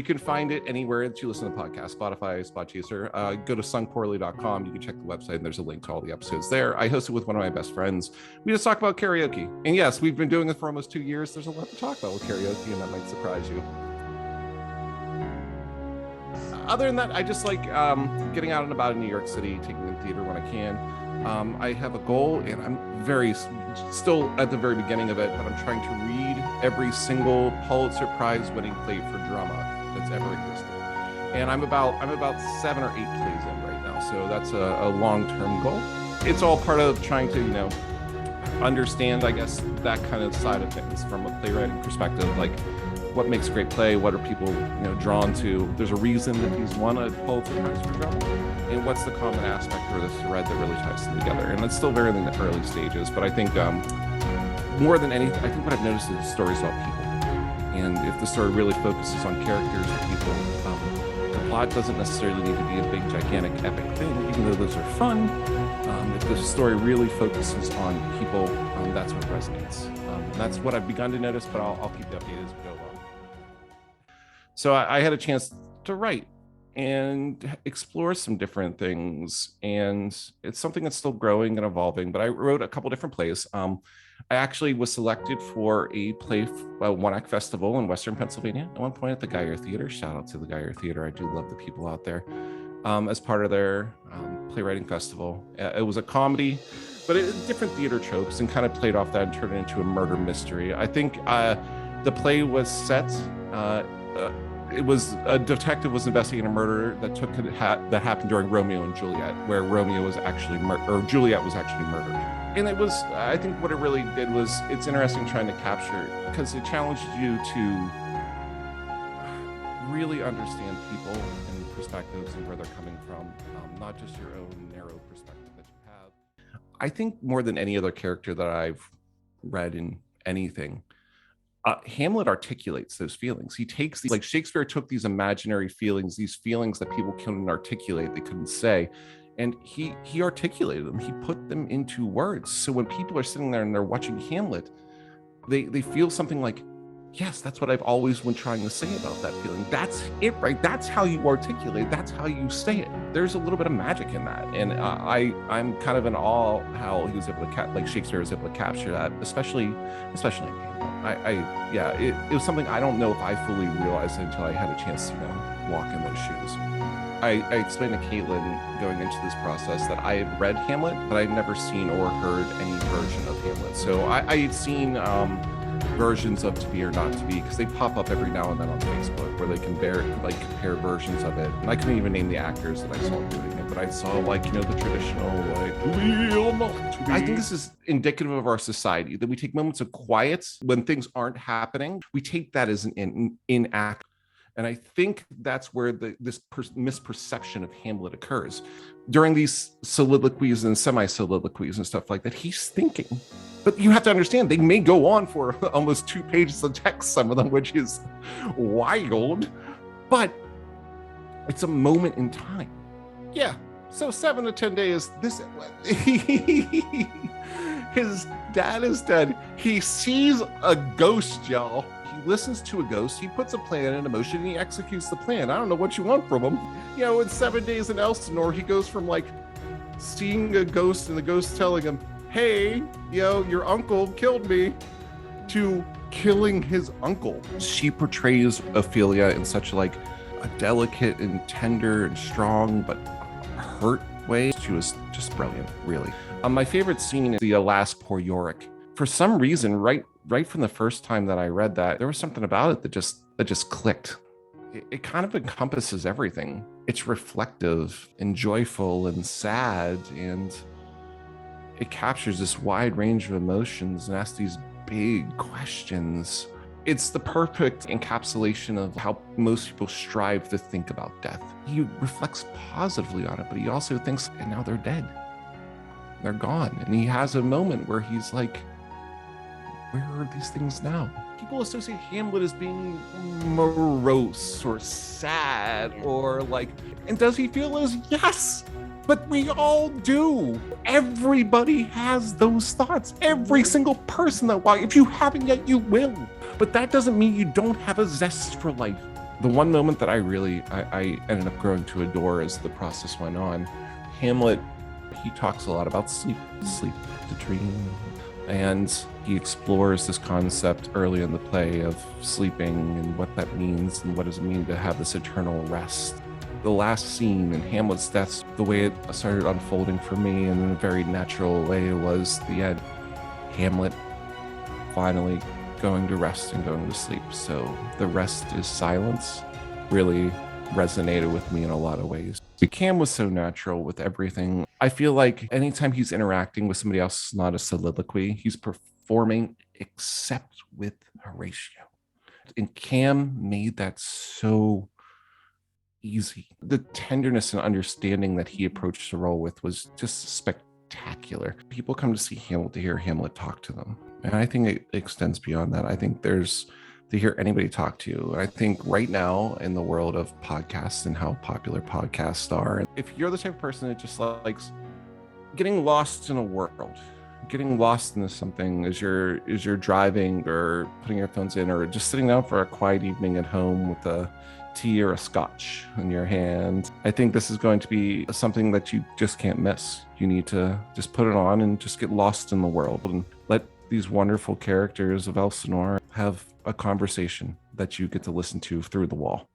can find it anywhere that you listen to podcasts, Spotify, Spotchaser. Go to sungpoorly.com. You can check the website, and there's a link to all the episodes there. I host it with one of my best friends. We just talk about karaoke. And yes, we've been doing it for almost 2 years. There's a lot to talk about with karaoke, and that might surprise you. Other than that, I just like getting out and about in New York City, taking in theater when I can. I have a goal, and I'm still at the very beginning of it, but I'm trying to read every single Pulitzer Prize winning play for drama that's ever existed. And I'm about 7 or 8 plays in right now, so that's a long-term goal. It's all part of trying to, understand, I guess, that kind of side of things from a playwriting perspective, like what makes a great play, what are people, drawn to. There's a reason that he's won a Pulitzer Prize for drama, and what's the common aspect or the thread that really ties them together. And it's still very in the early stages, but I think more than anything, I think what I've noticed is stories about people. And if the story really focuses on characters or people, the plot doesn't necessarily need to be a big, gigantic, epic thing, even though those are fun. If the story really focuses on people, that's what resonates. And that's what I've begun to notice, but I'll keep you updated as we go along. So I had a chance to write and explore some different things, and it's something that's still growing and evolving, but I wrote a couple different plays. I actually was selected for a play, one-act festival in Western Pennsylvania at one point at the Geyer Theater. Shout out to the Geyer Theater. I do love the people out there. As part of their playwriting festival. It was a comedy, but different theater tropes, and kind of played off that and turned it into a murder mystery. I think the play was set, it was a detective was investigating a murder that happened during Romeo and Juliet, where Romeo was actually Juliet was actually murdered. And it was, I think what it really did was, it's interesting trying to capture, because it challenged you to really understand people and perspectives and where they're coming from, not just your own narrow perspective that you have. I think more than any other character that I've read in anything, Hamlet articulates those feelings. He takes these, like Shakespeare took these imaginary feelings, these feelings that people couldn't articulate, they couldn't say, and he articulated them. He put them into words. So when people are sitting there and they're watching Hamlet, they feel something like, yes, that's what I've always been trying to say about that feeling. That's it, right? That's how you articulate. That's how you say it. There's a little bit of magic in that, and I'm kind of in awe how he was able to like Shakespeare was able to capture that, especially in Hamlet. It was something I don't know if I fully realized until I had a chance to walk in those shoes. I explained to Caitlin going into this process that I had read Hamlet, but I'd never seen or heard any version of Hamlet. So I had seen versions of To Be or Not to Be, because they pop up every now and then on Facebook where they can compare versions of it. And I couldn't even name the actors that I saw doing it, but I saw the traditional To Be or Not To Be. I think this is indicative of our society, that we take moments of quiet when things aren't happening. We take that as an inact. And I think that's where this misperception of Hamlet occurs. During these soliloquies and semi-soliloquies and stuff like that, he's thinking. But you have to understand, they may go on for almost 2 pages of text, some of them, which is wild, but it's a moment in time. Yeah, so 7 to 10 days, his dad is dead. He sees a ghost, y'all. He listens to a ghost, he puts a plan into motion, and he executes the plan. I don't know what you want from him. In 7 days in Elsinore, he goes from seeing a ghost and the ghost telling him, hey, your uncle killed me, to killing his uncle. She portrays Ophelia in such a delicate and tender and strong but hurt way. She was just brilliant, really. My favorite scene is the last Poor Yorick. For some reason, right from the first time that I read that, there was something about it that just clicked. It kind of encompasses everything. It's reflective and joyful and sad, and it captures this wide range of emotions and asks these big questions. It's the perfect encapsulation of how most people strive to think about death. He reflects positively on it, but he also thinks, and now they're dead. They're gone. And he has a moment where he's like, where are these things now? People associate Hamlet as being morose or sad or and does he feel as yes? But we all do. Everybody has those thoughts. Every single person if you haven't yet, you will. But that doesn't mean you don't have a zest for life. The one moment that I ended up growing to adore as the process went on, Hamlet, he talks a lot about sleep to dream. And he explores this concept early in the play of sleeping and what that means and what does it mean to have this eternal rest. The last scene in Hamlet's death, the way it started unfolding for me in a very natural way was the end. Hamlet finally going to rest and going to sleep. So the rest is silence really resonated with me in a lot of ways. Cam was so natural with everything. I feel like anytime he's interacting with somebody else, not a soliloquy, he's performing except with Horatio. And Cam made that so easy. The tenderness and understanding that he approached the role with was just spectacular. People come to see Hamlet to hear Hamlet talk to them. And I think it extends beyond that. I think there's to hear anybody talk to you. I think right now in the world of podcasts and how popular podcasts are, if you're the type of person that just likes getting lost in a world, getting lost into something as you're driving or putting your phones in or just sitting down for a quiet evening at home with a tea or a scotch in your hand, I think this is going to be something that you just can't miss. You need to just put it on and just get lost in the world and let these wonderful characters of Elsinore have a conversation that you get to listen to through the wall.